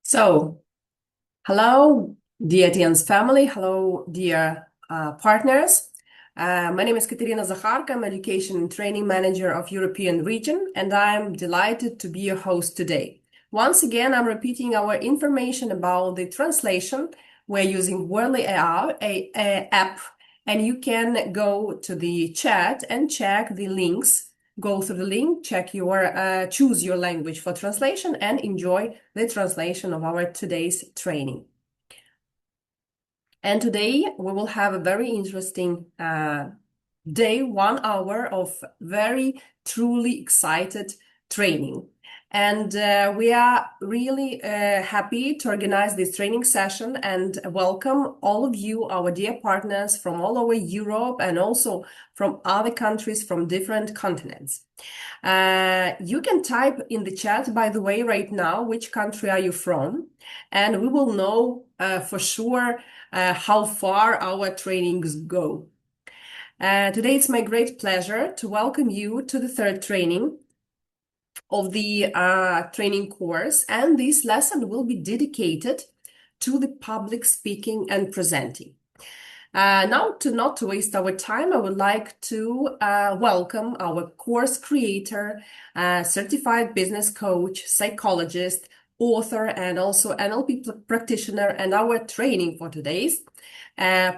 So, hello, dear TIENS family. Hello, dear partners. My name is 𝗂𝗃𝗁𝗁𝗁. I'm Education and Training Manager of European Region, and I'm delighted to be your host today. Once again, I'm repeating our information about the translation. We're using 𝗪𝗲𝗁 app, and you can go to the chat and check the links. Go through the link, choose your language for translation, and enjoy the translation of our today's training. And today we will have a very interesting day, 1 hour of very truly excited training. And we are really happy to organize this training session and welcome all of you, our dear partners from all over Europe and also from other countries from different continents. You can type in the chat, by the way, right now, which country are you from? And we will know for sure how far our trainings go. Today it's my great pleasure to welcome you to the third training of the training course, and this lesson will be dedicated to the public speaking and presenting. Now, not to waste our time, I would like to welcome our course creator, certified business coach, psychologist, author, and also NLP practitioner, and our training for today's.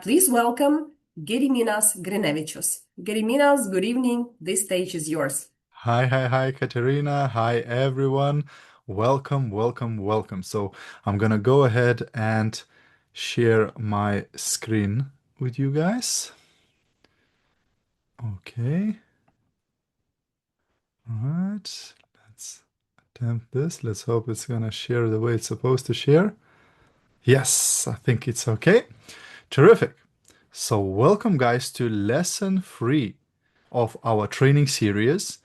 Please welcome Gediminas Grinevicius. Gediminas, good evening. This stage is yours. Hi, Katerina. Hi, everyone. Welcome. So I'm gonna go ahead and share my screen with you guys. Okay. All right. Let's attempt this. Let's hope it's gonna share the way it's supposed to share. Yes, I think it's okay. Terrific. So welcome, guys, to lesson 3 of our training series.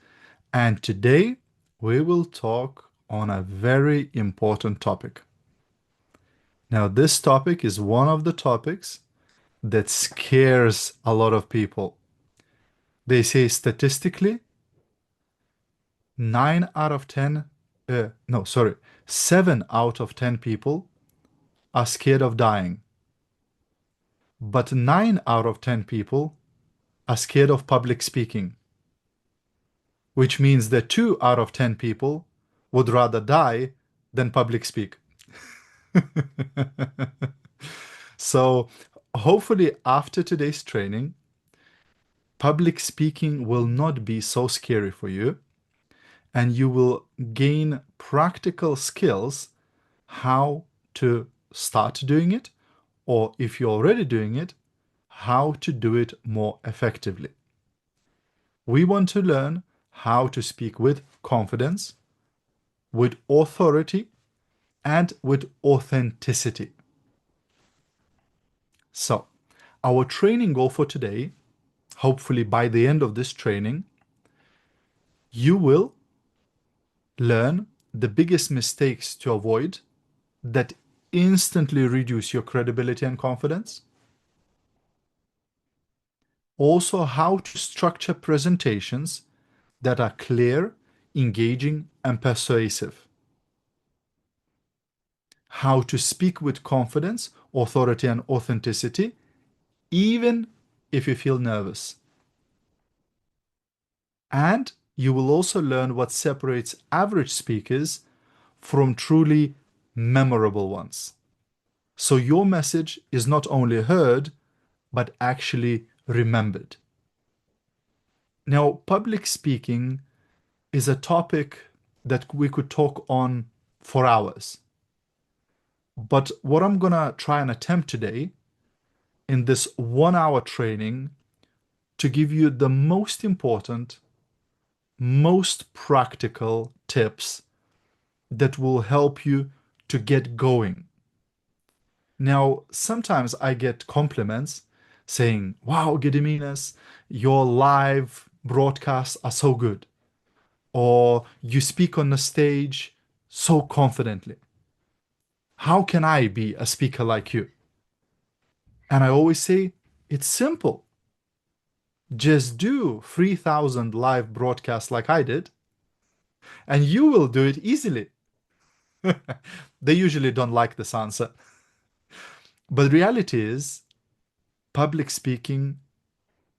And today we will talk on a very important topic. Now, this topic is one of the topics that scares a lot of people. They say statistically, 7 out of 10 people are scared of dying. But 9 out of 10 people are scared of public speaking, which means that 2 out of 10 people would rather die than public speak. So hopefully after today's training, public speaking will not be so scary for you, and you will gain practical skills how to start doing it, or if you're already doing it, how to do it more effectively. We want to learn how to speak with confidence, with authority, and with authenticity. So, our training goal for today, hopefully by the end of this training, you will learn the biggest mistakes to avoid that instantly reduce your credibility and confidence. Also, how to structure presentations that are clear, engaging, and persuasive. How to speak with confidence, authority, and authenticity, even if you feel nervous. And you will also learn what separates average speakers from truly memorable ones. So your message is not only heard, but actually remembered. Now, public speaking is a topic that we could talk on for hours. But what I'm gonna try and attempt today in this 1 hour training to give you the most important, most practical tips that will help you to get going. Now, sometimes I get compliments saying, wow, Gediminas, your live broadcasts are so good. Or you speak on the stage so confidently. How can I be a speaker like you? And I always say, it's simple. Just do 3,000 live broadcasts like I did, and you will do it easily. They usually don't like this answer. But the reality is, public speaking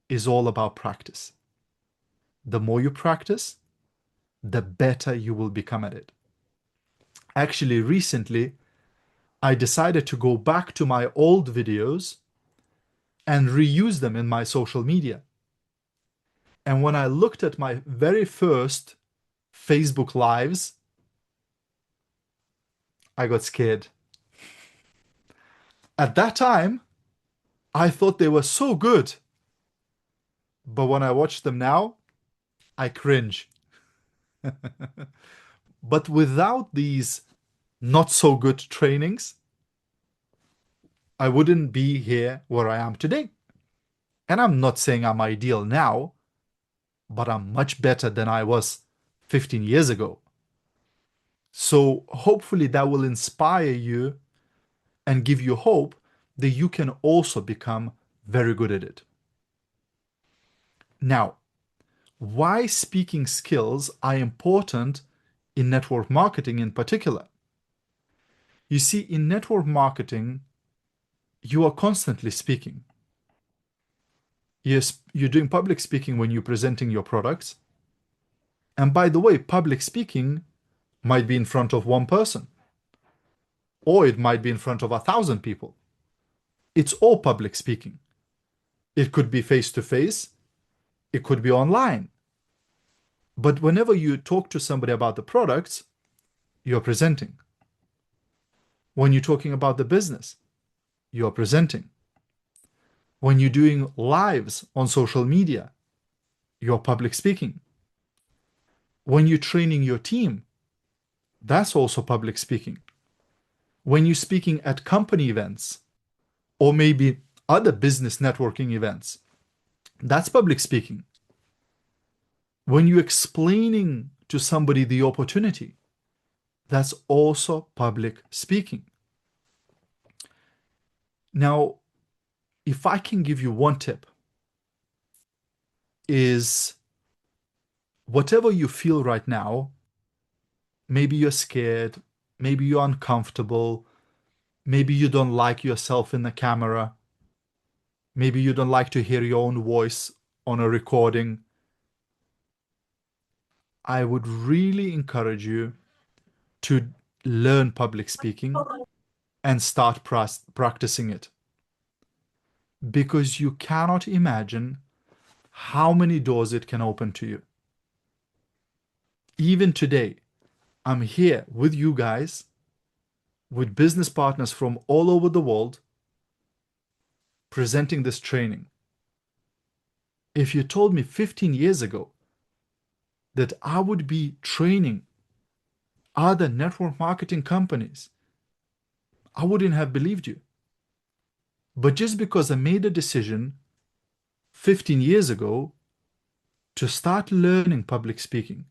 is all about practice. The more you practice, the better you will become at it. Actually, recently, I decided to go back to my old videos and reuse them in my social media. And when I looked at my very first Facebook Lives, I got scared. At that time, I thought they were so good. But when I watch them now, I cringe. But without these not so good trainings, I wouldn't be here where I am today. And I'm not saying I'm ideal now, but I'm much better than I was 15 years ago. So hopefully that will inspire you and give you hope that you can also become very good at it. Now, why speaking skills are important in network marketing in particular? You see, in network marketing, you are constantly speaking. Yes, you're doing public speaking when you're presenting your products. And by the way, public speaking might be in front of one person, or it might be in front of 1,000 people. It's all public speaking. It could be face-to-face, it could be online. But whenever you talk to somebody about the products, you're presenting. When you're talking about the business, you're presenting. When you're doing lives on social media, you're public speaking. When you're training your team, that's also public speaking. When you're speaking at company events, or maybe other business networking events, that's public speaking. When you're explaining to somebody the opportunity, that's also public speaking. Now, if I can give you one tip, is whatever you feel right now, maybe you're scared, maybe you're uncomfortable, maybe you don't like yourself in the camera, maybe you don't like to hear your own voice on a recording, I would really encourage you to learn public speaking and start practicing it. Because you cannot imagine how many doors it can open to you. Even today, I'm here with you guys, with business partners from all over the world, presenting this training. If you told me 15 years ago that I would be training other network marketing companies, I wouldn't have believed you. But just because I made a decision 15 years ago to start learning public speaking,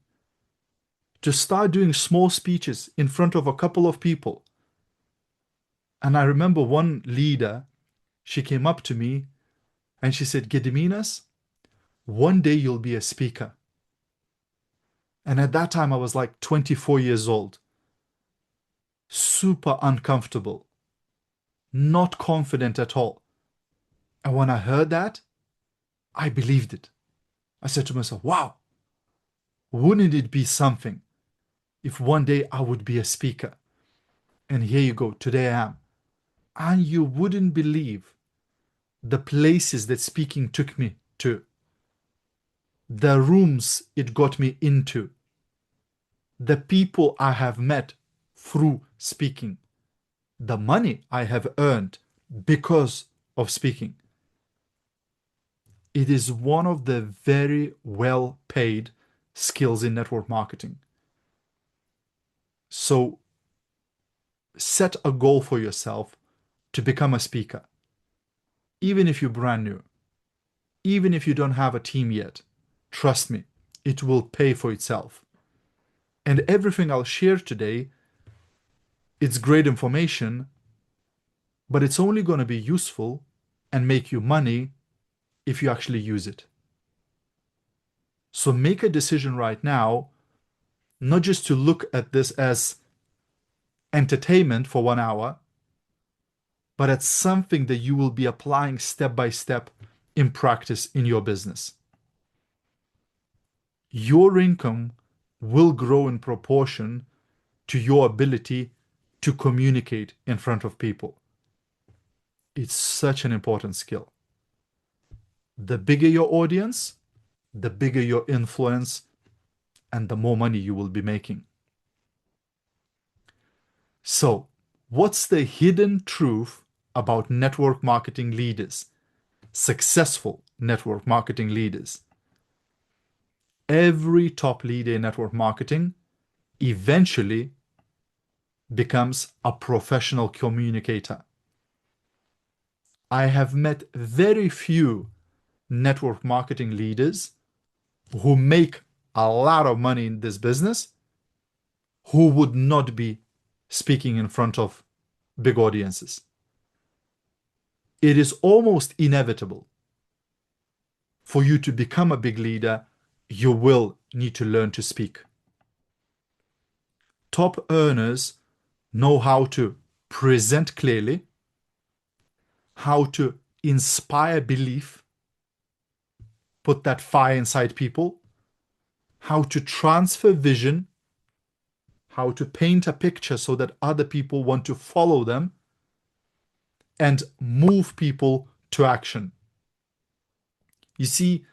to start doing small speeches in front of a couple of people. And I remember one leader, she came up to me and she said, Gediminas, one day you'll be a speaker. And at that time I was like 24 years old, super uncomfortable, not confident at all. And when I heard that, I believed it. I said to myself, wow, wouldn't it be something if one day I would be a speaker? And here you go, today I am. And you wouldn't believe the places that speaking took me to, the rooms it got me into, the people I have met through speaking, the money I have earned because of speaking. It is one of the very well paid skills in network marketing. So set a goal for yourself to become a speaker. Even if you're brand new, even if you don't have a team yet, trust me, it will pay for itself. And everything I'll share today, it's great information, but it's only going to be useful and make you money if you actually use it. So make a decision right now, not just to look at this as entertainment for 1 hour, but it's something that you will be applying step by step in practice in your business. Your income will grow in proportion to your ability to communicate in front of people. It's such an important skill. The bigger your audience, the bigger your influence, and the more money you will be making. So, what's the hidden truth about network marketing leaders, successful network marketing leaders? Every top leader in network marketing eventually becomes a professional communicator. I have met very few network marketing leaders who make a lot of money in this business who would not be speaking in front of big audiences. It is almost inevitable. For you to become a big leader, you will need to learn to speak. Top earners know how to present clearly, how to inspire belief, put that fire inside people, how to transfer vision, how to paint a picture so that other people want to follow them, and move people to action. You see,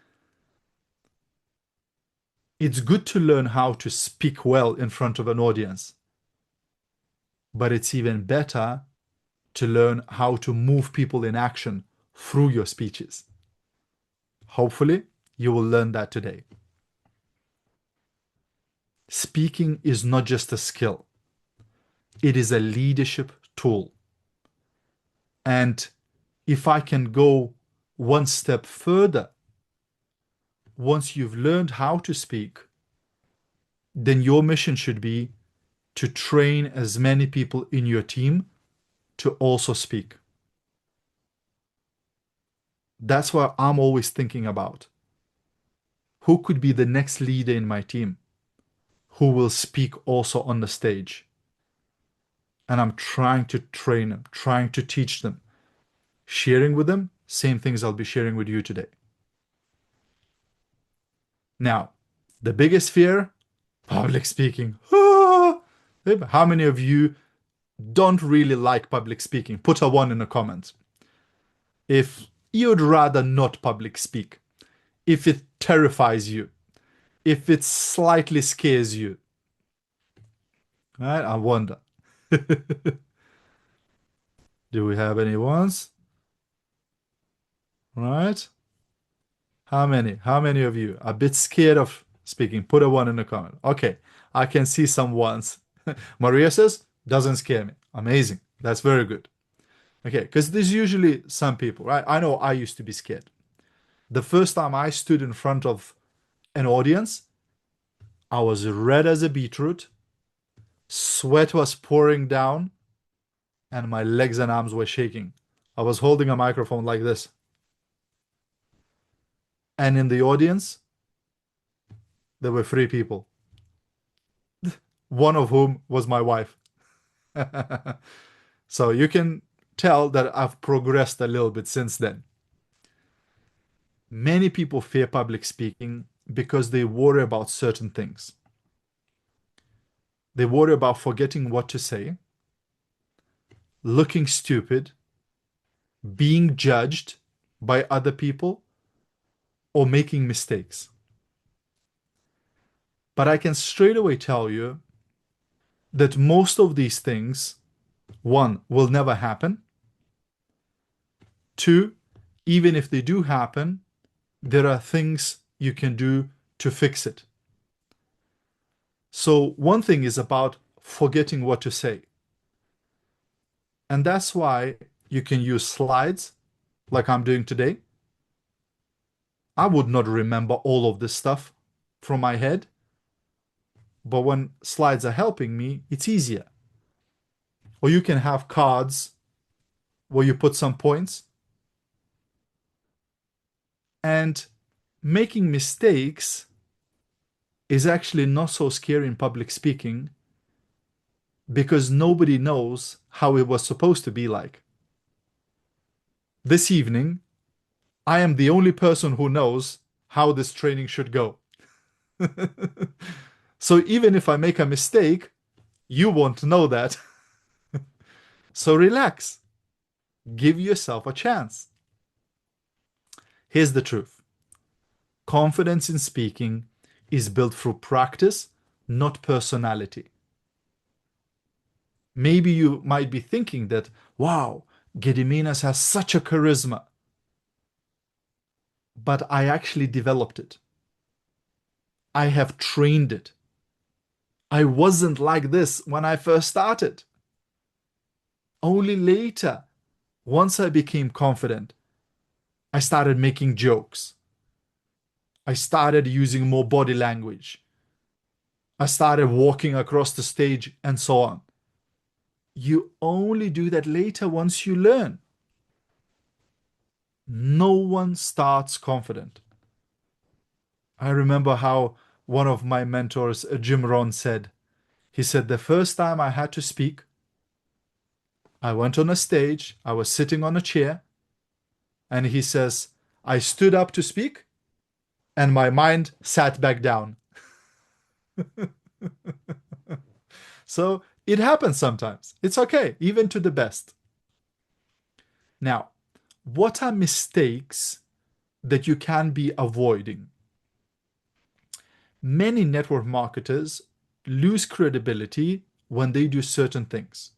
it's good to learn how to speak well in front of an audience, but it's even better to learn how to move people in action through your speeches. Hopefully, you will learn that today. Speaking is not just a skill. It is a leadership tool. And if I can go one step further, once you've learned how to speak, then your mission should be to train as many people in your team to also speak. That's what I'm always thinking about. Who could be the next leader in my team who will speak also on the stage? And I'm trying to train them, trying to teach them, sharing with them same things I'll be sharing with you today. Now, the biggest fear, public speaking. How many of you don't really like public speaking? Put a 1 in the comments. If you'd rather not public speak, if it terrifies you, if it slightly scares you, right? I wonder. Do we have any ones? Right? How many? How many of you are a bit scared of speaking? Put a 1 in the comment. Okay, I can see some ones. Maria says, doesn't scare me. Amazing. That's very good. Okay, because there's usually some people, right? I know I used to be scared. The first time I stood in front of an audience, I was red as a beetroot, sweat was pouring down, and my legs and arms were shaking. I was holding a microphone like this. And in the audience, there were 3 people, one of whom was my wife. So you can tell that I've progressed a little bit since then. Many people fear public speaking because they worry about certain things. They worry about forgetting what to say, looking stupid, being judged by other people, or making mistakes. But I can straight away tell you that most of these things, 1, will never happen. 2, even if they do happen, there are things you can do to fix it. So one thing is about forgetting what to say. And that's why you can use slides like I'm doing today. I would not remember all of this stuff from my head, but when slides are helping me, it's easier. Or you can have cards where you put some points. And making mistakes is actually not so scary in public speaking because nobody knows how it was supposed to be like. This evening, I am the only person who knows how this training should go. So even if I make a mistake, you won't know that. So relax. Give yourself a chance. Here's the truth. Confidence in speaking is built through practice, not personality. Maybe you might be thinking that, wow, Gediminas has such a charisma. But I actually developed it. I have trained it. I wasn't like this when I first started. Only later, once I became confident, I started making jokes. I started using more body language. I started walking across the stage and so on. You only do that later once you learn. No one starts confident. I remember how one of my mentors, Jim Rohn, said, he said, the first time I had to speak, I went on a stage, I was sitting on a chair, and he says, I stood up to speak, and my mind sat back down. So it happens sometimes. It's okay, even to the best. Now, what are mistakes that you can be avoiding? Many network marketers lose credibility when they do certain things.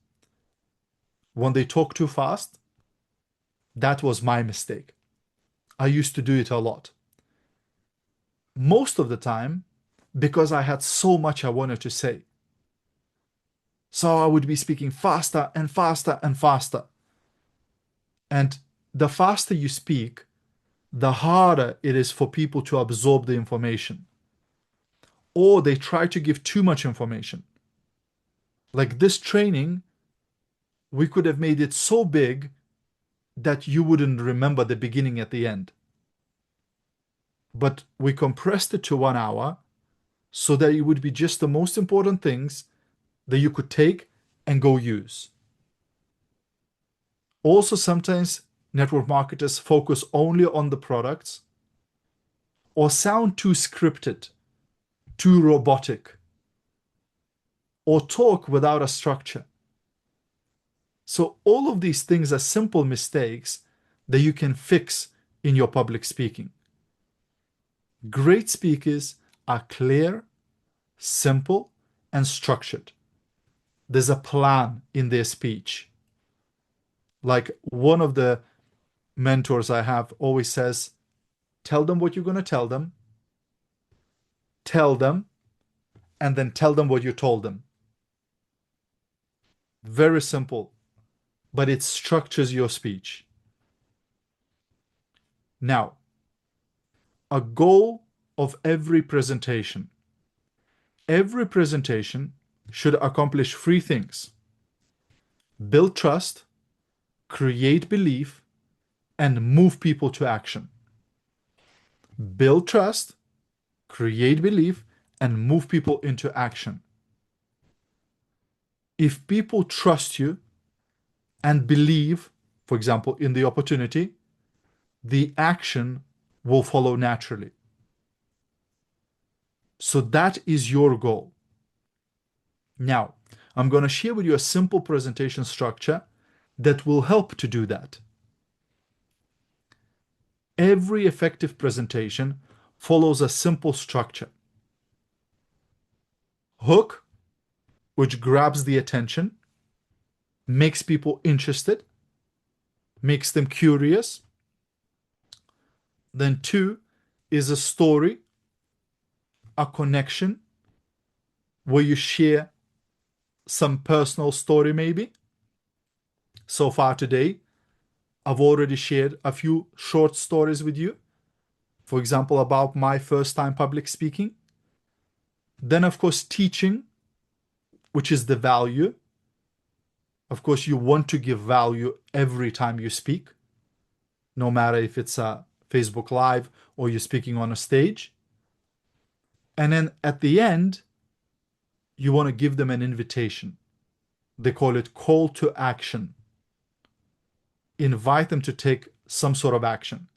When they talk too fast, that was my mistake. I used to do it a lot. Most of the time, because I had so much I wanted to say. So I would be speaking faster and faster and faster. And the faster you speak, the harder it is for people to absorb the information. Or they try to give too much information. Like this training, we could have made it so big that you wouldn't remember the beginning at the end. But we compressed it to 1 hour so that it would be just the most important things that you could take and go use. Also, sometimes network marketers focus only on the products or sound too scripted, too robotic, or talk without a structure. So all of these things are simple mistakes that you can fix in your public speaking. Great speakers are clear, simple, and structured. There's a plan in their speech. Like one of the mentors I have always says, tell them what you're going to tell them, and then tell them what you told them. Very simple, but it structures your speech. Now, a goal of every presentation. Every presentation should accomplish 3 things: build trust, create belief, and move people to action. Build trust, create belief, and move people into action. If people trust you and believe, for example, in the opportunity, the action will follow naturally. So that is your goal. Now, I'm going to share with you a simple presentation structure that will help to do that. Every effective presentation follows a simple structure. Hook, which grabs the attention, makes people interested, makes them curious. Then 2 is a story, a connection, where you share some personal story maybe. So far today, I've already shared a few short stories with you. For example, about my first time public speaking. Then, of course, teaching, which is the value. Of course, you want to give value every time you speak, no matter if it's a Facebook Live or you're speaking on a stage. And then at the end, you want to give them an invitation. They call it call to action. Invite them to take some sort of action.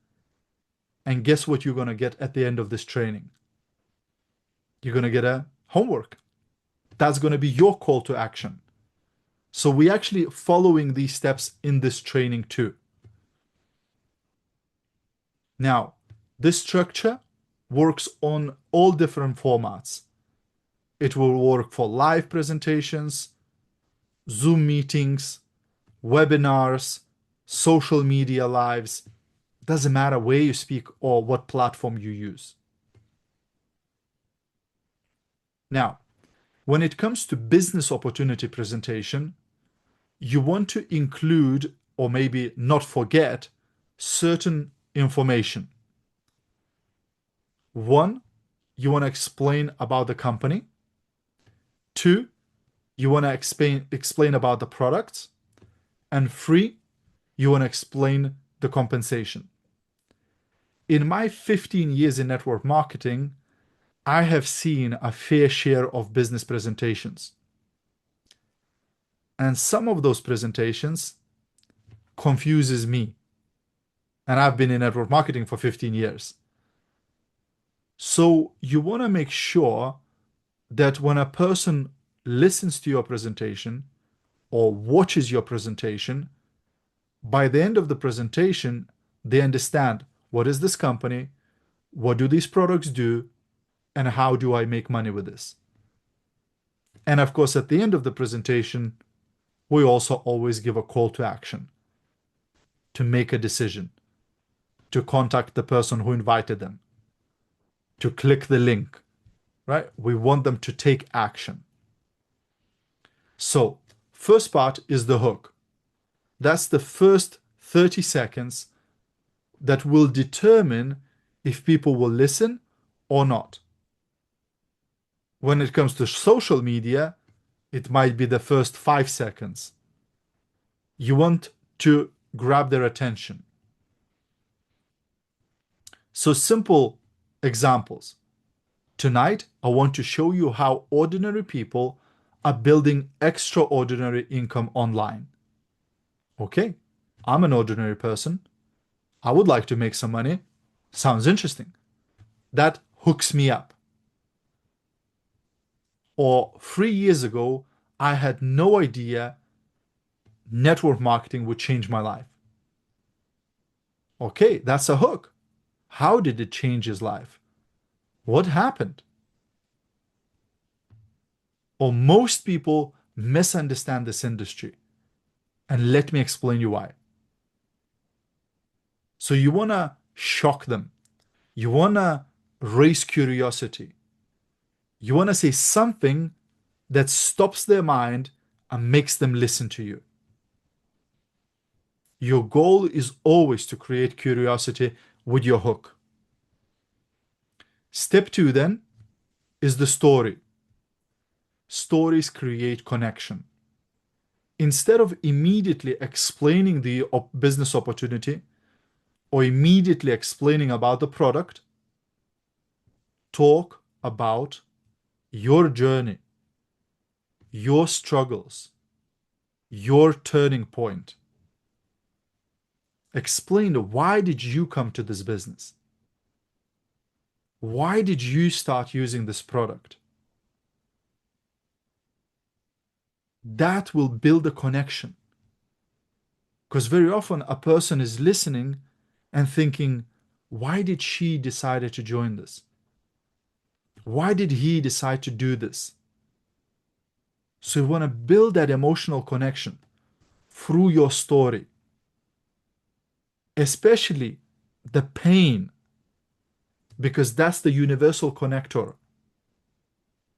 And guess what you're going to get at the end of this training? You're going to get a homework. That's going to be your call to action. So we're actually following these steps in this training too. Now, this structure works on all different formats. It will work for live presentations, Zoom meetings, webinars, social media lives. Doesn't matter where you speak or what platform you use. Now, when it comes to business opportunity presentation, you want to include, or maybe not forget, certain information. One, you want to explain about the company. Two, you want to explain about the products. And three, you want to explain the compensation. In my 15 years in network marketing, I have seen a fair share of business presentations. And some of those presentations confuses me. And I've been in network marketing for 15 years. So you want to make sure that when a person listens to your presentation or watches your presentation, by the end of the presentation, they understand what is this company, what do these products do, and how do I make money with this. And of course, at the end of the presentation, we also always give a call to action to make a decision, to contact the person who invited them, to click the link, right? We want them to take action. So, first part is the hook. That's the first 30 seconds that will determine if people will listen or not. When it comes to social media, it might be the first 5 seconds. You want to grab their attention. So simple examples. Tonight, I want to show you how ordinary people are building extraordinary income online. Okay, I'm an ordinary person. I would like to make some money. Sounds interesting. That hooks me up. Or 3 years ago, I had no idea network marketing would change my life. Okay, that's a hook. How did it change his life? What happened? Or most people misunderstand this industry. And let me explain you why. So you want to shock them. You want to raise curiosity. You want to say something that stops their mind and makes them listen to you. Your goal is always to create curiosity with your hook. Step 2 then is the story. Stories create connection. Instead of immediately explaining the business opportunity or immediately explaining about the product, talk about your journey, your struggles, your turning point. Explain why did you come to this business? Why did you start using this product? That will build a connection. Because very often a person is listening and thinking, why did she decide to join this? Why did he decide to do this? So you want to build that emotional connection through your story. Especially the pain, because that's the universal connector.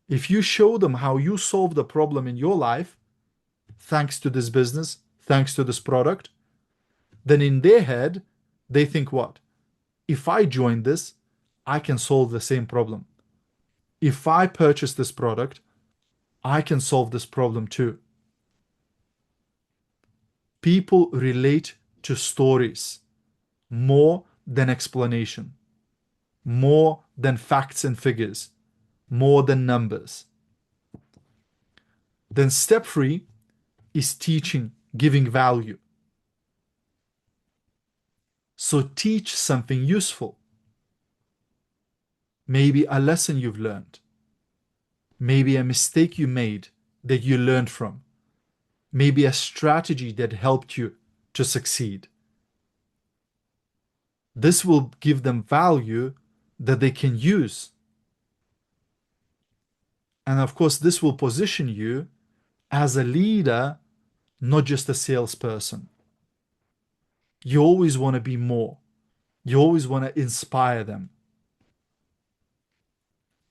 If you show them how you solved a problem in your life, thanks to this business, thanks to this product, then in their head, they think what? If I join this, I can solve the same problem. If I purchase this product, I can solve this problem too. People relate to stories more than explanation, more than facts and figures, more than numbers. Then step 3 is teaching, giving value. So teach something useful. Maybe a lesson you've learned. Maybe a mistake you made that you learned from. Maybe a strategy that helped you to succeed. This will give them value that they can use. And of course, this will position you as a leader, not just a salesperson. You always want to be more. You always want to inspire them.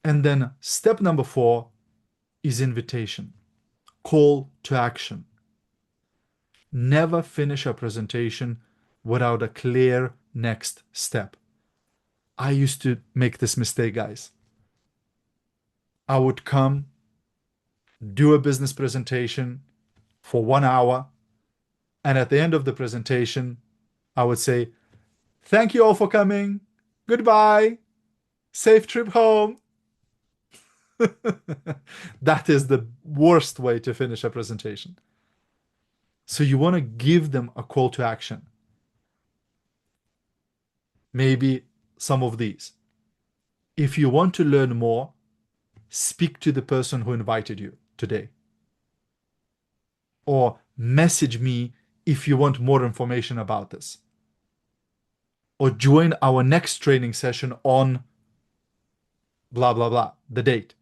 And then step number 4 is invitation, call to action. Never finish a presentation without a clear next step. I used to make this mistake, guys. I would come, do a business presentation for 1 hour, and at the end of the presentation, I would say, "Thank you all for coming. Goodbye. Safe trip home." That is the worst way to finish a presentation. So you want to give them a call to action. Maybe some of these. If you want to learn more, speak to the person who invited you today. Or message me if you want more information about this. Or join our next training session on blah, blah, blah, the date.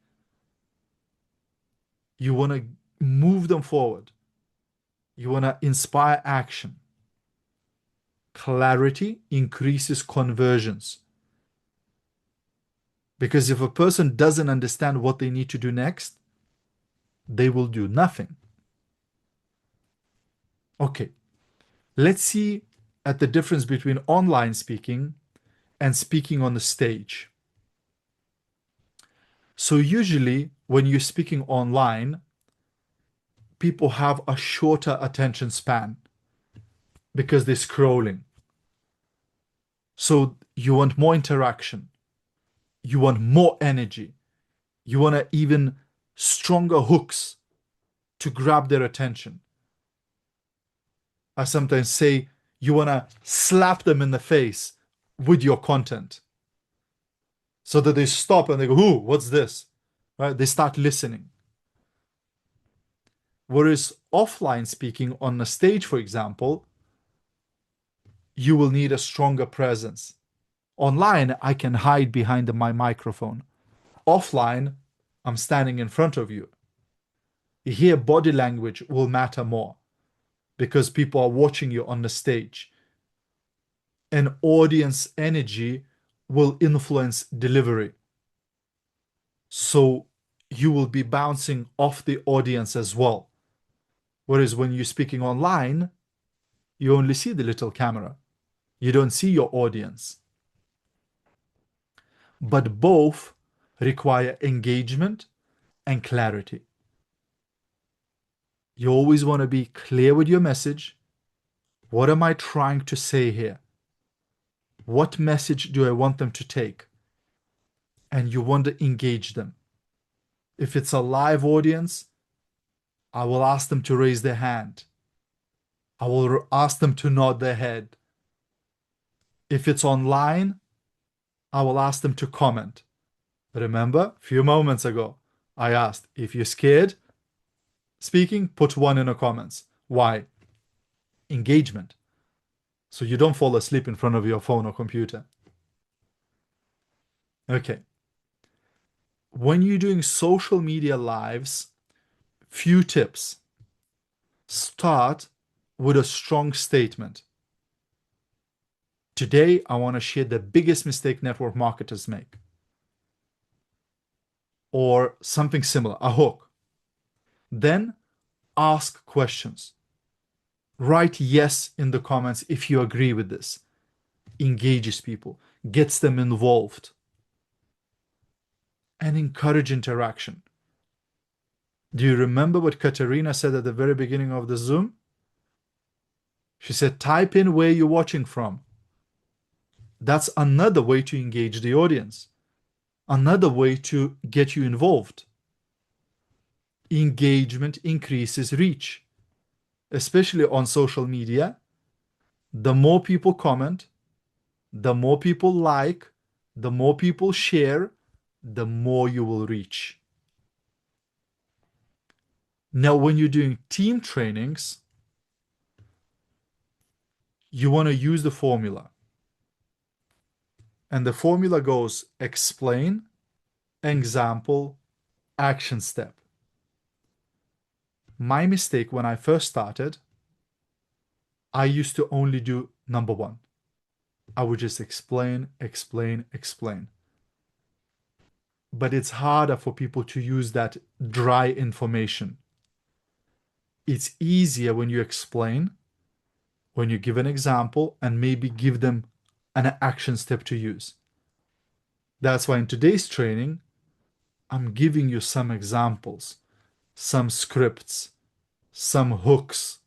You want to move them forward. You want to inspire action. Clarity increases conversions. Because if a person doesn't understand what they need to do next, they will do nothing. Okay, let's see at the difference between online speaking and speaking on the stage. So usually when you're speaking online, people have a shorter attention span because they're scrolling. So you want more interaction. You want more energy. You want even stronger hooks to grab their attention. I sometimes say you want to slap them in the face with your content so that they stop and they go, "Ooh, what's this?" Right? They start listening. Whereas offline speaking on a stage, for example, you will need a stronger presence. Online, I can hide behind my microphone. Offline, I'm standing in front of you. Here, body language will matter more because people are watching you on the stage. And audience energy will influence delivery. So you will be bouncing off the audience as well. Whereas when you're speaking online, you only see the little camera. You don't see your audience. But both require engagement and clarity. You always want to be clear with your message. What am I trying to say here? What message do I want them to take? And you want to engage them. If it's a live audience, I will ask them to raise their hand. I will ask them to nod their head. If it's online, I will ask them to comment. Remember, a few moments ago, I asked, if you're scared speaking, put 1 in the comments. Why? Engagement. So you don't fall asleep in front of your phone or computer. Okay. When you're doing social media lives, few tips. Start with a strong statement. Today, I want to share the biggest mistake network marketers make. Or something similar, a hook. Then ask questions. Write yes in the comments if you agree with this. Engages people, gets them involved. And encourage interaction. Do you remember what Katerina said at the very beginning of the Zoom? She said, type in where you're watching from. That's another way to engage the audience. Another way to get you involved. Engagement increases reach. especially on social media, the more people comment, the more people like, the more people share, the more you will reach. Now, when you're doing team trainings, you want to use the formula. And the formula goes explain, example, action step. My mistake when I first started, I used to only do number one. I would just explain, explain, explain. But it's harder for people to use that dry information. It's easier when you explain, when you give an example, and maybe give them an action step to use. That's why in today's training, I'm giving you some examples, some scripts, some hooks,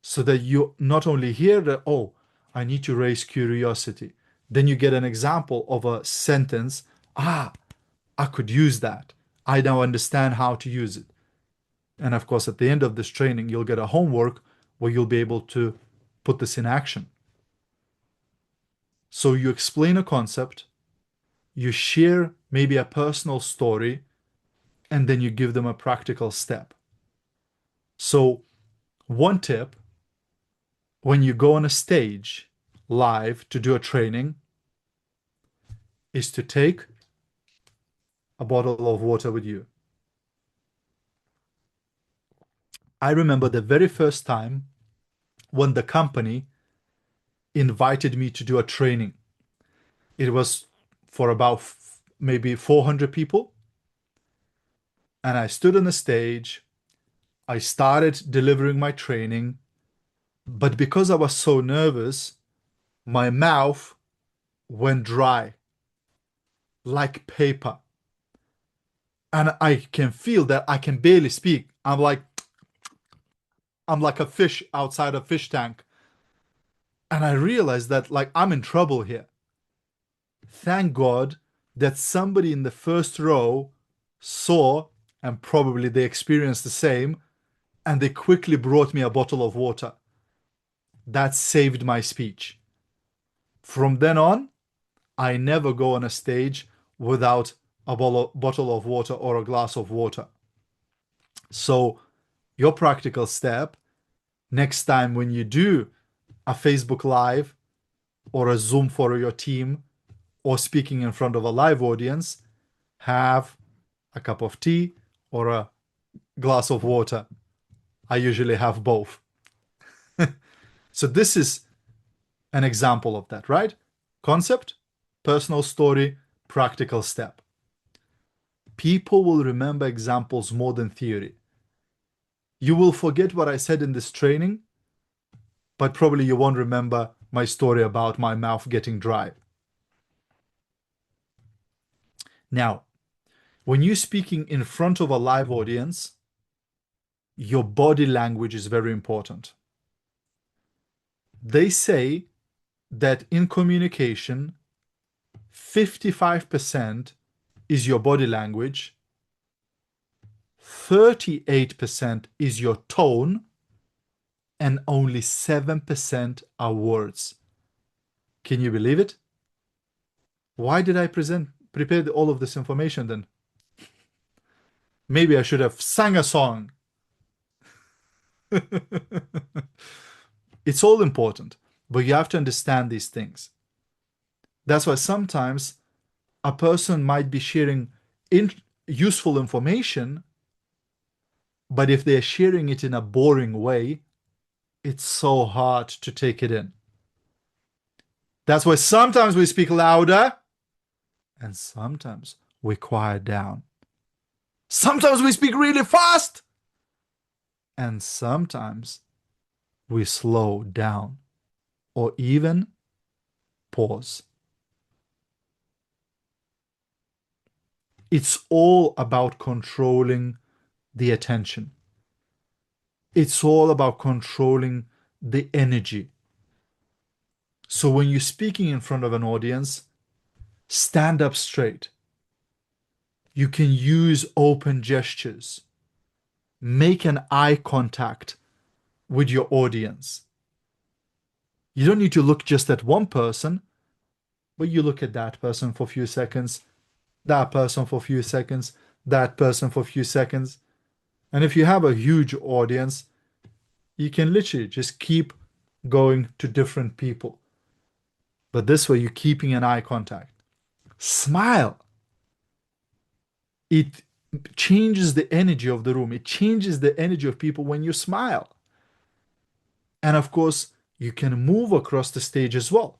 so that you not only hear that, oh, I need to raise curiosity. Then you get an example of a sentence. Ah, I could use that. I now understand how to use it. And of course, at the end of this training, you'll get a homework where you'll be able to put this in action. So you explain a concept, you share maybe a personal story, and then you give them a practical step. So one tip, when you go on a stage live to do a training, is to take a bottle of water with you. I remember the very first time when the company invited me to do a training. It was for about maybe 400 people. And I stood on the stage. I started delivering my training. But because I was so nervous, my mouth went dry, like paper. And I can feel that I can barely speak. I'm like a fish outside a fish tank. And I realized that like I'm in trouble here. Thank God that somebody in the first row saw, and probably they experienced the same, and they quickly brought me a bottle of water. That saved my speech. From then on, I never go on a stage without a bottle of water or a glass of water. So your practical step, next time when you do a Facebook Live or a Zoom for your team or speaking in front of a live audience, have a cup of tea or a glass of water. I usually have both. So this is an example of that, right? Concept, personal story, practical step. People will remember examples more than theory. You will forget what I said in this training, but probably you won't remember my story about my mouth getting dry. Now, when you're speaking in front of a live audience, your body language is very important. They say that in communication, 55% is your body language, 38% is your tone, and only 7% are words. Can you believe it? Why did I prepare all of this information then? Maybe I should have sang a song. It's all important, but you have to understand these things. That's why sometimes a person might be sharing useful information, but if they're sharing it in a boring way, it's so hard to take it in. That's why sometimes we speak louder and sometimes we quiet down. Sometimes we speak really fast and sometimes we slow down or even pause. It's all about controlling the attention. It's all about controlling the energy. So when you're speaking in front of an audience, stand up straight. You can use open gestures. Make an eye contact with your audience. You don't need to look just at one person, but you look at that person for a few seconds, that person for a few seconds, that person for a few seconds. And if you have a huge audience, you can literally just keep going to different people. But this way, you're keeping an eye contact. Smile. It changes the energy of the room. It changes the energy of people when you smile. And of course, you can move across the stage as well.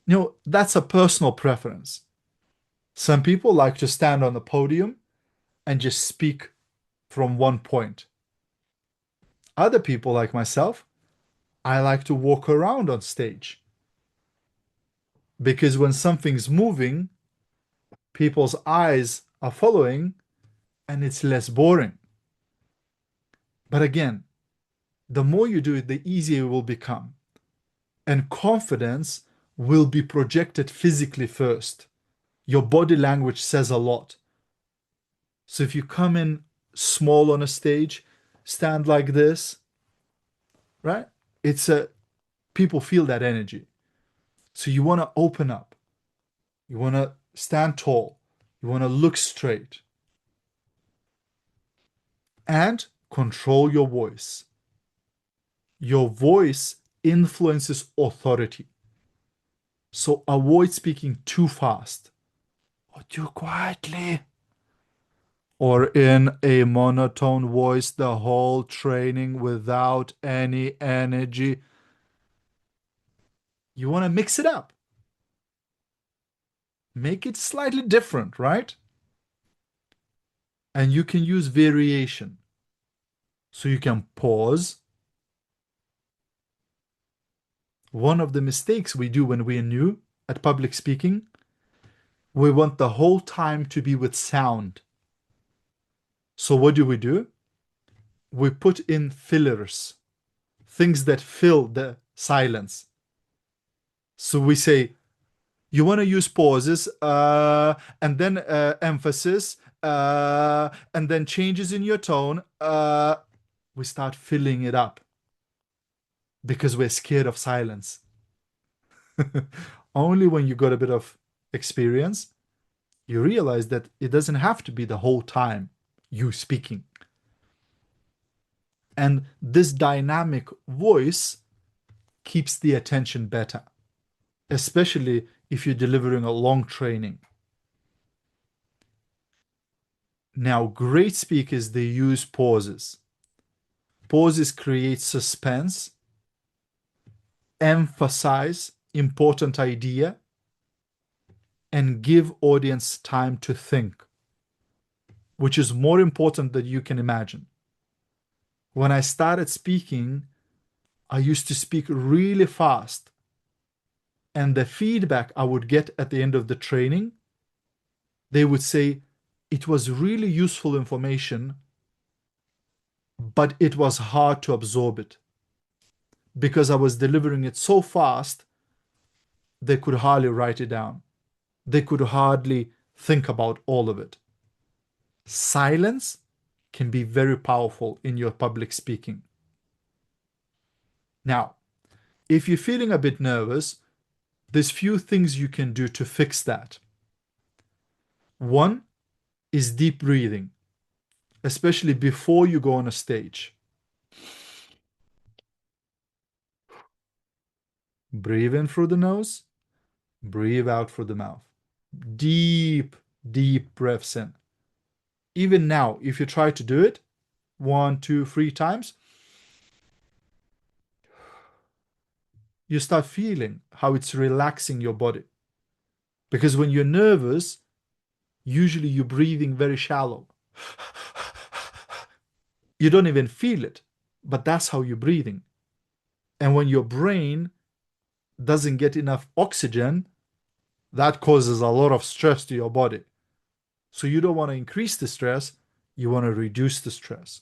You know, that's a personal preference. Some people like to stand on the podium and just speak from one point. Other people, like myself, I like to walk around on stage. Because when something's moving, people's eyes are following and it's less boring. But again, the more you do it, the easier it will become. And confidence will be projected physically first. Your body language says a lot. So if you come in small on a stage, stand like this, right? People feel that energy. So you want to open up. You want to stand tall. You want to look straight. And control your voice. Your voice influences authority. So avoid speaking too fast or too quietly or in a monotone voice the whole training without any energy. You want to mix it up. Make it slightly different, right? And you can use variation. So you can pause. One of the mistakes we do when we're new at public speaking, we want the whole time to be with sound. So what do? We put in fillers, things that fill the silence. So we say, you want to use pauses, and then emphasis, and then changes in your tone. We start filling it up because we're scared of silence. Only when you got a bit of experience, you realize that it doesn't have to be the whole time you speaking. And this dynamic voice keeps the attention better, especially if you're delivering a long training. Now, great speakers, they use pauses. Pauses create suspense, emphasize important idea, and give audience time to think, which is more important than you can imagine. When I started speaking, I used to speak really fast. And the feedback I would get at the end of the training, they would say, it was really useful information, but it was hard to absorb it. Because I was delivering it so fast, they could hardly write it down. They could hardly think about all of it. Silence can be very powerful in your public speaking. Now, if you're feeling a bit nervous, there's few things you can do to fix that. One is deep breathing, especially before you go on a stage. Breathe in through the nose, breathe out through the mouth. Deep, deep breaths in. Even now, if you try to do it 1, 2, 3 times, you start feeling how it's relaxing your body. Because when you're nervous, usually you're breathing very shallow. You don't even feel it, but that's how you're breathing. And when your brain doesn't get enough oxygen, that causes a lot of stress to your body. So you don't want to increase the stress, you want to reduce the stress.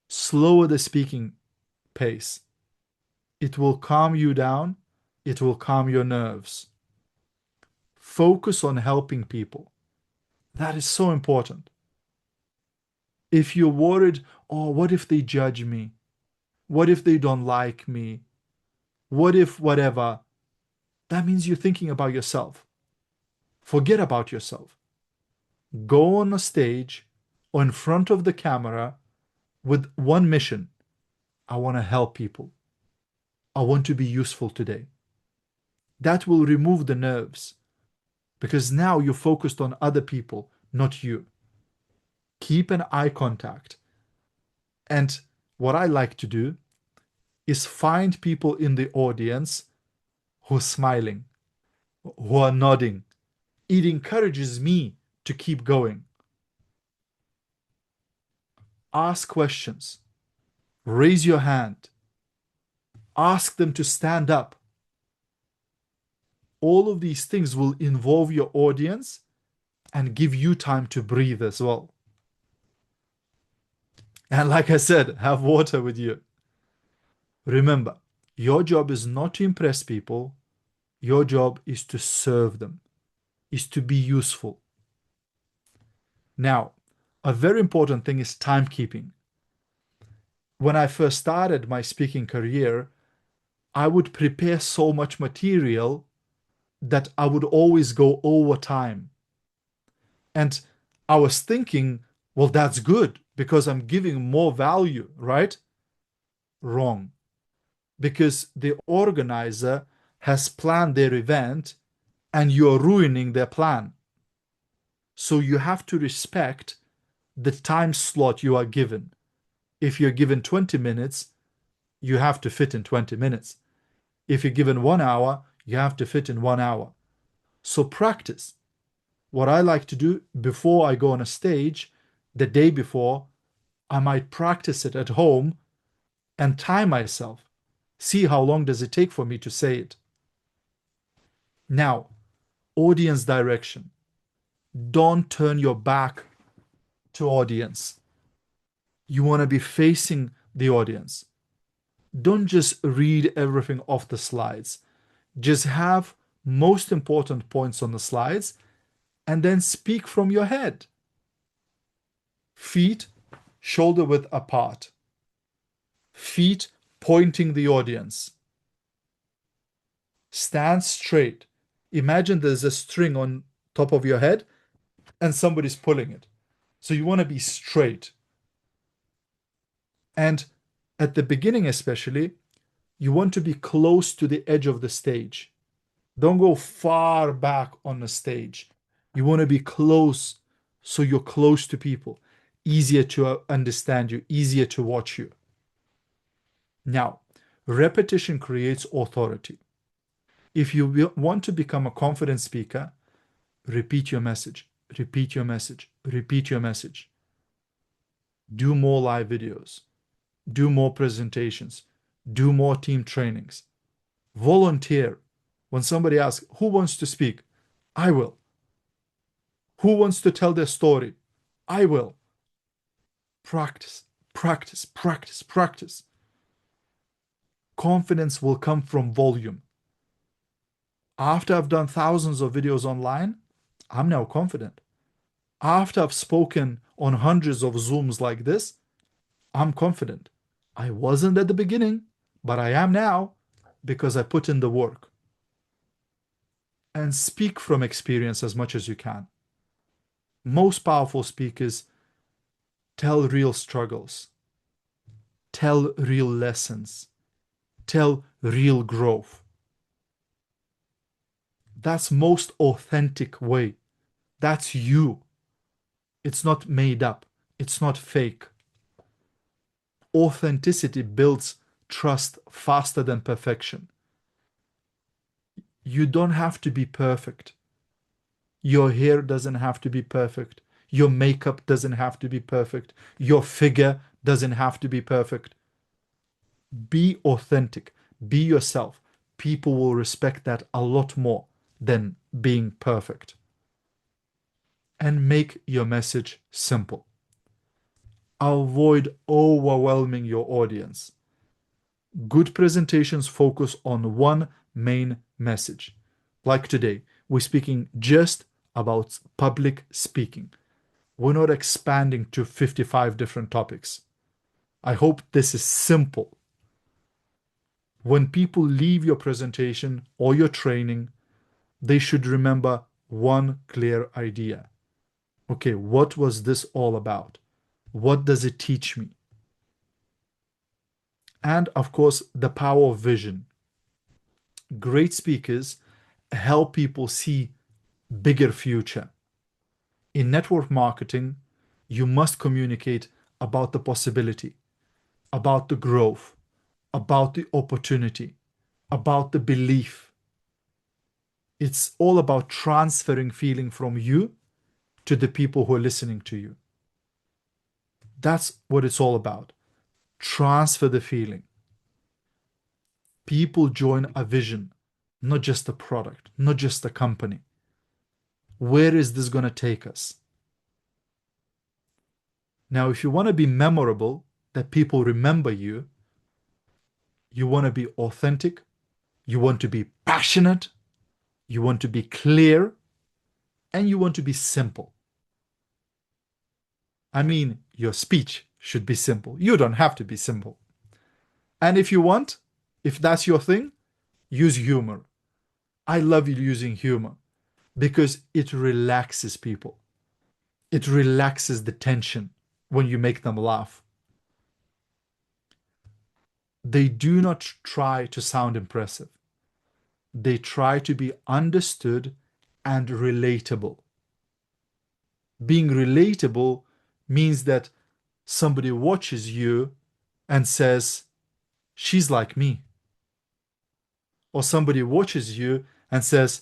Slower the speaking pace. It will calm you down, it will calm your nerves. Focus on helping people. That is so important. If you're worried, oh, what if they judge me? What if they don't like me? What if whatever? That means you're thinking about yourself. Forget about yourself. Go on a stage or in front of the camera with one mission. I want to help people. I want to be useful today. That will remove the nerves because now you're focused on other people, not you. Keep an eye contact. And what I like to do is find people in the audience who are smiling, who are nodding. It encourages me to keep going. Ask questions. Raise your hand. Ask them to stand up. All of these things will involve your audience and give you time to breathe as well. And like I said, have water with you. Remember, your job is not to impress people. Your job is to serve them, is to be useful. Now, a very important thing is timekeeping. When I first started my speaking career, I would prepare so much material that I would always go over time. And I was thinking, well, that's good because I'm giving more value, right? Wrong. Because the organizer has planned their event and you're ruining their plan. So you have to respect the time slot you are given. If you're given 20 minutes, you have to fit in 20 minutes. If you're given 1 hour, you have to fit in 1 hour. So practice. What I like to do before I go on a stage, the day before, I might practice it at home and time myself. See how long does it take for me to say it. Now, audience direction. Don't turn your back to audience. You want to be facing the audience. Don't just read everything off the slides. Just have most important points on the slides and then speak from your head. Feet shoulder width apart. Feet pointing the audience. Stand straight. Imagine there's a string on top of your head and somebody's pulling it. So you want to be straight. And at the beginning especially, you want to be close to the edge of the stage. Don't go far back on the stage. You want to be close, so you're close to people. Easier to understand you, easier to watch you. Now, repetition creates authority. If you want to become a confident speaker, repeat your message, repeat your message, repeat your message. Do more live videos. Do more presentations. Do more team trainings. Volunteer. When somebody asks, who wants to speak? I will. Who wants to tell their story? I will. Practice, practice, practice, practice. Confidence will come from volume. After I've done thousands of videos online, I'm now confident. After I've spoken on hundreds of Zooms like this, I'm confident. I wasn't at the beginning, but I am now because I put in the work. And speak from experience as much as you can. Most powerful speakers tell real struggles, tell real lessons, tell real growth. That's most authentic way. That's you. It's not made up. It's not fake. Authenticity builds trust faster than perfection. You don't have to be perfect. Your hair doesn't have to be perfect. Your makeup doesn't have to be perfect. Your figure doesn't have to be perfect. Be authentic. Be yourself. People will respect that a lot more than being perfect. And make your message simple. Avoid overwhelming your audience. Good presentations focus on one main message. Like today, we're speaking just about public speaking. We're not expanding to 55 different topics. I hope this is simple. When people leave your presentation or your training, they should remember one clear idea. Okay, what was this all about? What does it teach me? And of course, the power of vision. Great speakers help people see bigger future. In network marketing, you must communicate about the possibility, about the growth, about the opportunity, about the belief. It's all about transferring feeling from you to the people who are listening to you. That's what it's all about. Transfer the feeling. People join a vision, not just a product, not just a company. Where is this going to take us? Now, if you want to be memorable, that people remember you, you want to be authentic, you want to be passionate, you want to be clear, and you want to be simple. I mean, your speech should be simple. You don't have to be simple. And if you want, if that's your thing, use humor. I love using humor because it relaxes people. It relaxes the tension when you make them laugh. They do not try to sound impressive. They try to be understood and relatable. Being relatable means that somebody watches you and says, she's like me. Or somebody watches you and says,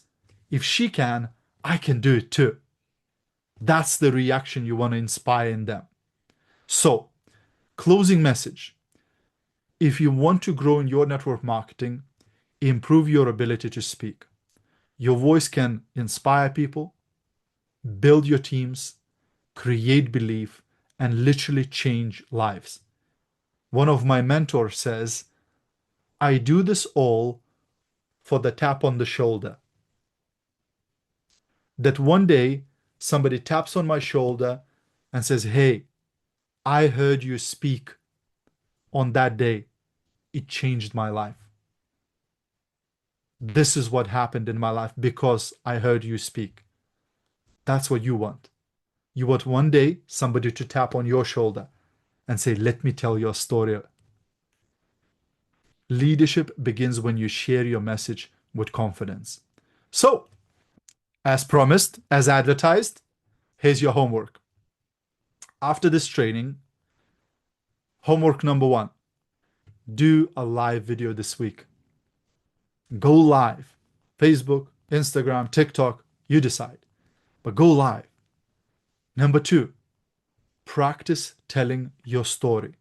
if she can, I can do it too. That's the reaction you want to inspire in them. So, closing message. If you want to grow in your network marketing, improve your ability to speak. Your voice can inspire people, build your teams, create belief, and literally change lives. One of my mentors says, I do this all for the tap on the shoulder. That one day somebody taps on my shoulder and says, hey, I heard you speak on that day. It changed my life. This is what happened in my life because I heard you speak. That's what you want. You want one day somebody to tap on your shoulder and say, let me tell your story. Leadership begins when you share your message with confidence. So, as promised, as advertised, here's your homework. After this training, homework number 1, do a live video this week. Go live. Facebook, Instagram, TikTok, you decide. But go live. Number 2, practice telling your story.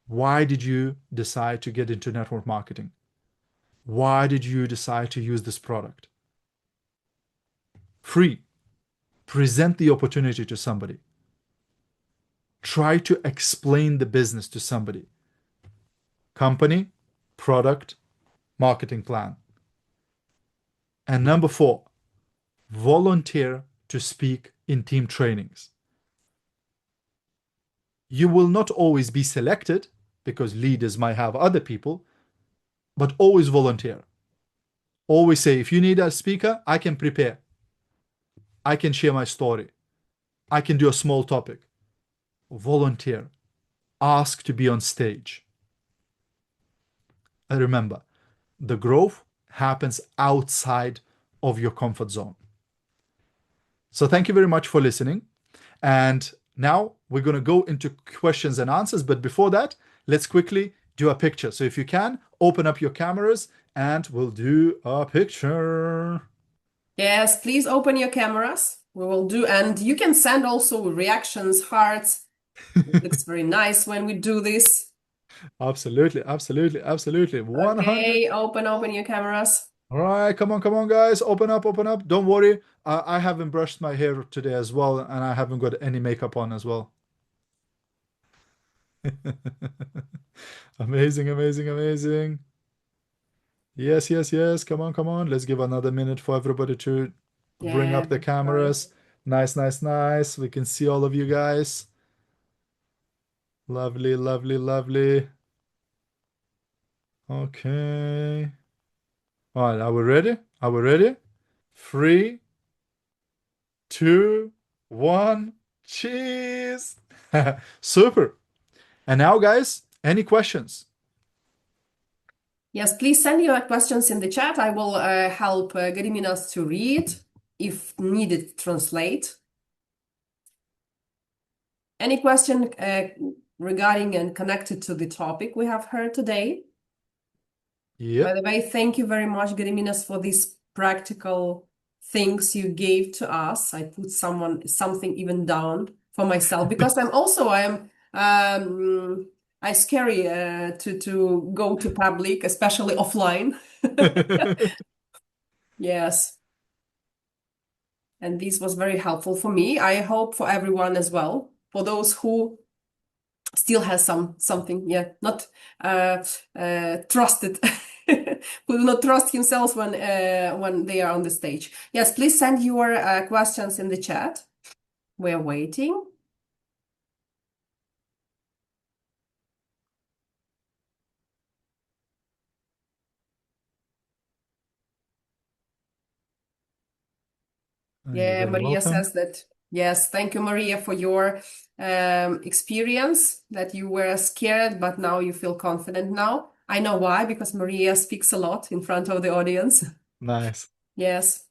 Why did you decide to get into network marketing? Why did you decide to use this product? 3, present the opportunity to somebody. Try to explain the business to somebody. Company, product, marketing plan. And number 4, volunteer to speak in team trainings. You will not always be selected because leaders might have other people, but always volunteer. Always say, if you need a speaker, I can prepare. I can share my story. I can do a small topic. Volunteer. Ask to be on stage. And remember, the growth happens outside of your comfort zone. So thank you very much for listening. And now we're going to go into questions and answers. But before that, let's quickly do a picture. So if you can, open up your cameras and we'll do a picture. Yes, please open your cameras. We will do, and you can send also reactions, hearts. It looks very nice when we do this. Absolutely, absolutely, absolutely. 100. Okay, open your cameras. All right, come on, guys. Open up, open up. Don't worry. I haven't brushed my hair today as well, and I haven't got any makeup on as well. Amazing, amazing, amazing. Yes, yes, yes. Come on, come on. Let's give another minute for everybody to bring up the cameras. Nice, nice, nice. We can see all of you guys. Lovely, lovely, lovely. Okay. All right, are we ready? Are we ready? 3, 2, 1, cheese! Super. And now, guys, any questions? Yes, please send your questions in the chat. I will help Gediminas to read, if needed, translate. Any question regarding and connected to the topic we have heard today? Yep. By the way, thank you very much, Gediminas, for these practical things you gave to us. I put something even down for myself because I scary to go to public, especially offline. Yes. And this was very helpful for me. I hope for everyone as well. For those who still has something, not trusted, who do not trust himself when they are on the stage. Yes, please send your questions in the chat. We're waiting. Yeah, Maria welcome. says that. Yes, thank you, Maria, for your experience that you were scared, but now you feel confident now. I know why, because Maria speaks a lot in front of the audience. Nice. Yes.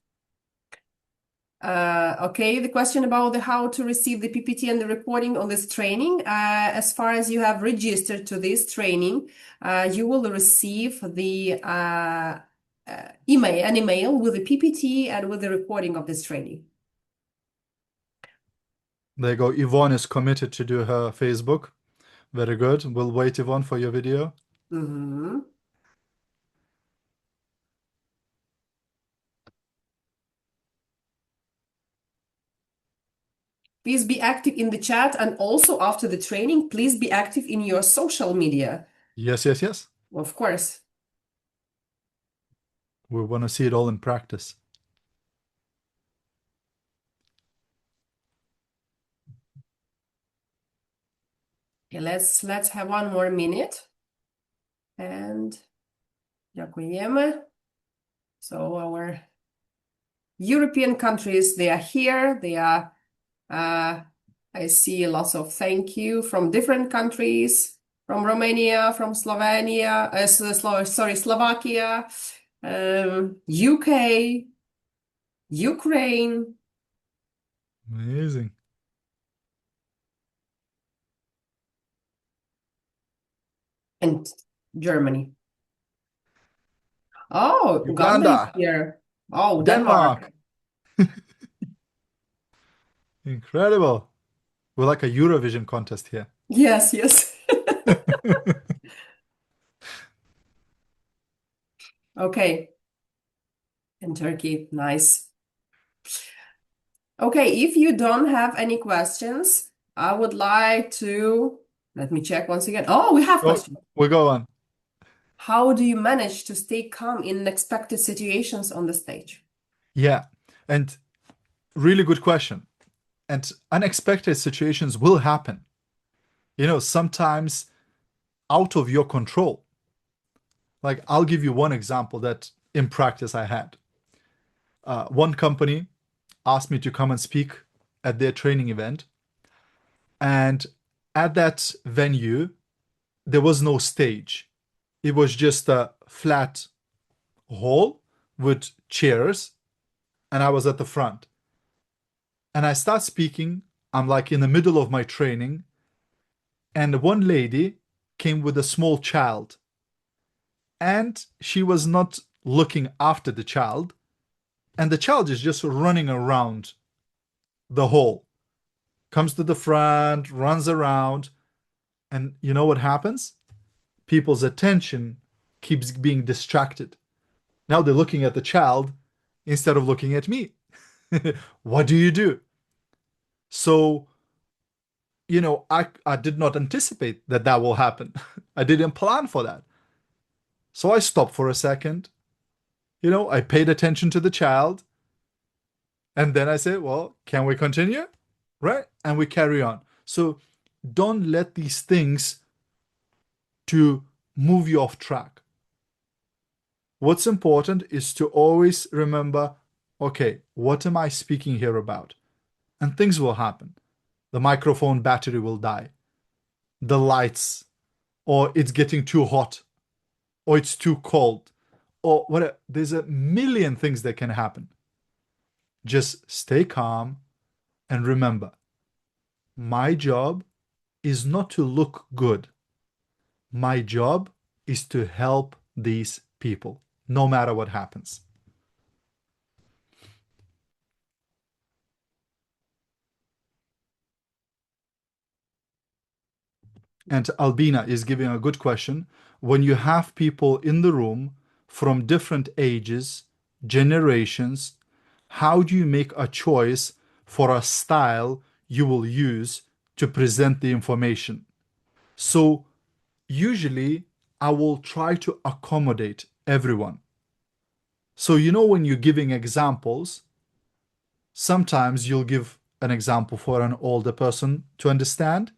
Okay, the question about how to receive the PPT and the recording on this training. As far as you have registered to this training, you will receive the an email with the PPT and with the recording of this training. There you go. Yvonne is committed to do her Facebook. Very good. We'll wait, Yvonne, for your video. Mm-hmm. Please be active in the chat, and also after the training, please be active in your social media. Yes, yes, yes. Of course. We want to see it all in practice. Okay, let's have one more minute. And ďakujeme. So our European countries, they are here. They are, I see lots of thank you from different countries, from Romania, from Slovenia, Slovakia, UK, Ukraine. Amazing. And Germany. Oh, Uganda is Uganda. here. Oh, Denmark. Incredible. We're like a Eurovision contest here. Yes, yes. Okay. And Turkey, nice. Okay, if you don't have any questions, I would like to, let me check once again. Oh, we have questions. We go on. How do you manage to stay calm in unexpected situations on the stage? Yeah, and really good question. And unexpected situations will happen. You know, sometimes out of your control. Like, I'll give you one example that in practice I had. One company asked me to come and speak at their training event. And at that venue, there was no stage. It was just a flat hall with chairs, and I was at the front. And I start speaking. I'm like in the middle of my training, and one lady came with a small child, and she was not looking after the child, and the child is just running around the hall, comes to the front, runs around, and you know what happens? People's attention keeps being distracted. Now they're looking at the child instead of looking at me. What do you do? So, you know, I did not anticipate that that will happen. I didn't plan for that. So I stopped for a second. You know, I paid attention to the child. And then I said, well, can we continue? Right? And we carry on. So don't let these things to move you off track. what's important is to always remember, okay, what am I speaking here about? And things will happen. The microphone battery will die. The lights, or it's getting too hot, or it's too cold, or whatever. There's a million things that can happen. Just stay calm and remember, my job is not to look good. My job is to help these people, no matter what happens. And Albina is giving a good question. When you have people in the room from different ages, generations, how do you make a choice for a style you will use to present the information? So usually I will try to accommodate everyone. So when you're giving examples, sometimes you'll give an example for an older person to understand,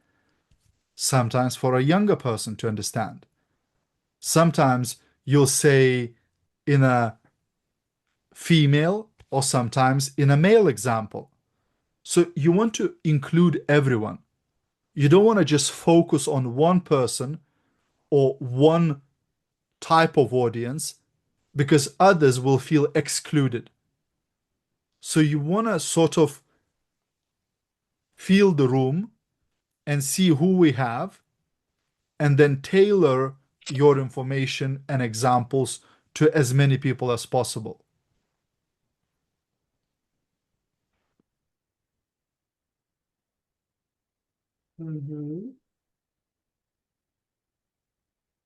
sometimes for a younger person to understand. Sometimes you'll say in a female or sometimes in a male example. So you want to include everyone. You don't want to just focus on one person or one type of audience because others will feel excluded. So you want to sort of feel the room and see who we have and then tailor your information and examples to as many people as possible.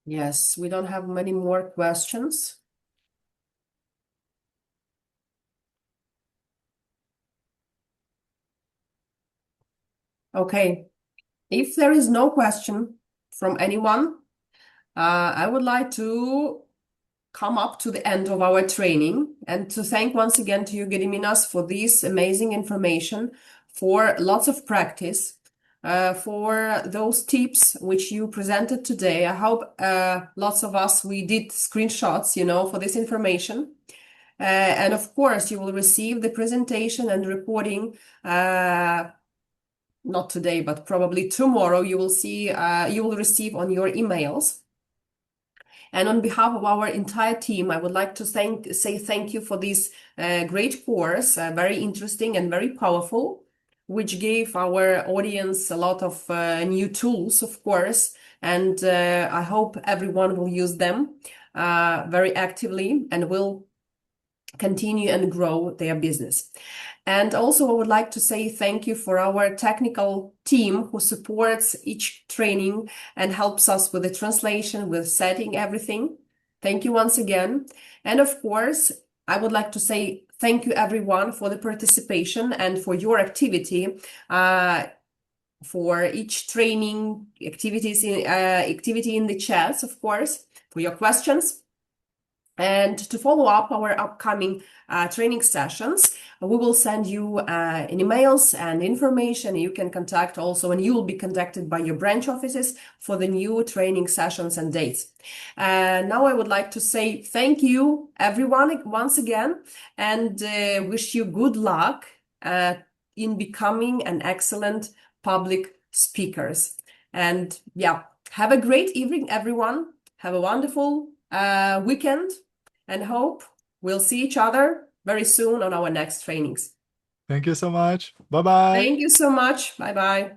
Yes, we don't have many more questions. Okay, if there is no question from anyone, I would like to come up to the end of our training and to thank once again to you, Gediminas, for this amazing information, for lots of practice, for those tips which you presented today. I hope lots of us, we did screenshots, for this information. And of course, you will receive the presentation and recording not today, but probably tomorrow. You will receive on your emails. And on behalf of our entire team, I would like to say thank you for this great course, very interesting and very powerful, which gave our audience a lot of new tools, of course. And I hope everyone will use them very actively and will continue and grow their business. And also, I would like to say thank you for our technical team who supports each training and helps us with the translation, with setting everything. Thank you once again. And of course, I would like to say thank you everyone for the participation and for your activity, for each training activity in the chats, of course, for your questions. And to follow up our upcoming training sessions, we will send you emails and information. You can contact also, and you will be contacted by your branch offices for the new training sessions and dates. Now I would like to say thank you, everyone, once again, and wish you good luck in becoming an excellent public speakers. And yeah, have a great evening, everyone. Have a wonderful weekend. And hope we'll see each other very soon on our next trainings. Thank you so much. Bye-bye. Thank you so much. Bye-bye.